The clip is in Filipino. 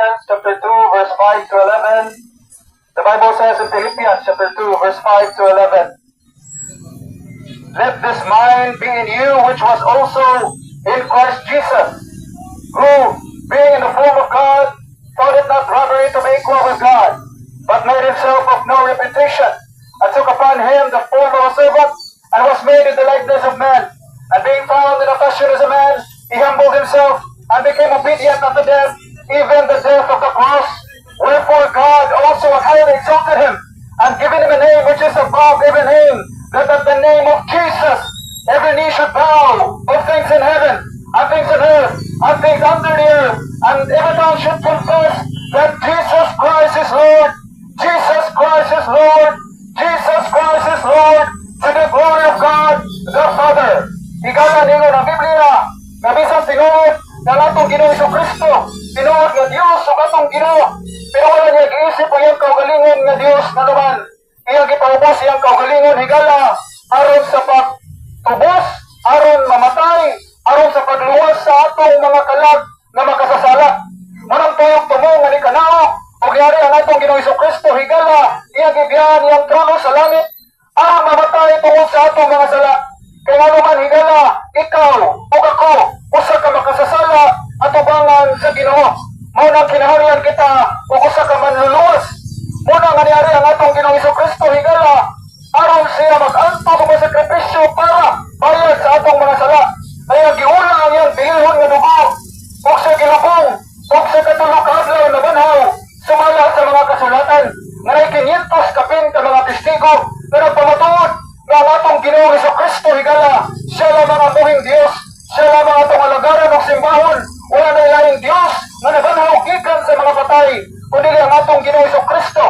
Philippians chapter 2, verse 5 to 11. The Bible says in Philippians chapter 2, verse 5 to 11, "Let this mind be in you, which was also in Christ Jesus, who, being in the form of God, thought it not robbery to be equal with God, but made himself of no reputation, and took upon him the form of a servant, and was made in the likeness of men. And being found in a fashion as a man, he humbled himself, and became obedient unto death, even the death of the cross. Wherefore God also highly exalted him, and given him a name which is above every name, that at the name of Jesus every knee should bow, of things in heaven, and things on earth, and things under the earth, and every tongue should confess that Jesus Christ is Lord. Jesus Christ is Lord. Jesus Christ is Lord, to the glory of God the Father." Higala ninyo ng Biblia, na bisan tinuod ng atong Ginoo Jesucristo, tinuod nga Dios o atong Ginoo, pero wala niya giisip ang iyang kaugalingon nga Dios na naman. Iyang gipaubos iyang kaugalingon higala aron sa pagtubos, aron mamatay, aron sa pagluwas sa atong mga kalag na makasasala. Manang tuyok tumo nga ni kanao, o giyari ang atong Ginoo Jesucristo higala iyang gibiyahan iyang trono sa langit, aron mamatay tungod sa atong mga sala. Kaya nga naman higala, ikaw o ako, usa ka makasasala at ubangan sa Ginoo. Muna kinahanglan kita o usa ka manluluwas. Muna nga niyari ang atong Ginoong Jesucristo higala, aron siya mag-anto sa sakripisyo para bayad sa atong mga sala. Kaya giula ang iyang bilihon nga dugo, o siya gilubong, o siya katulog adlaw na banhaw, sumala sa mga kasulatan, nga may 500 kapin ka mga testigo na nagpamatuod nga ang atong Ginoong Jesucristo higala, siya lamang ang buhing Dios, siya lamang atong alagaran o simbahon, wala na ilaing Dios nga nabanhaw gikan sa mga patay, kundi ang atong Ginoong Jesucristo.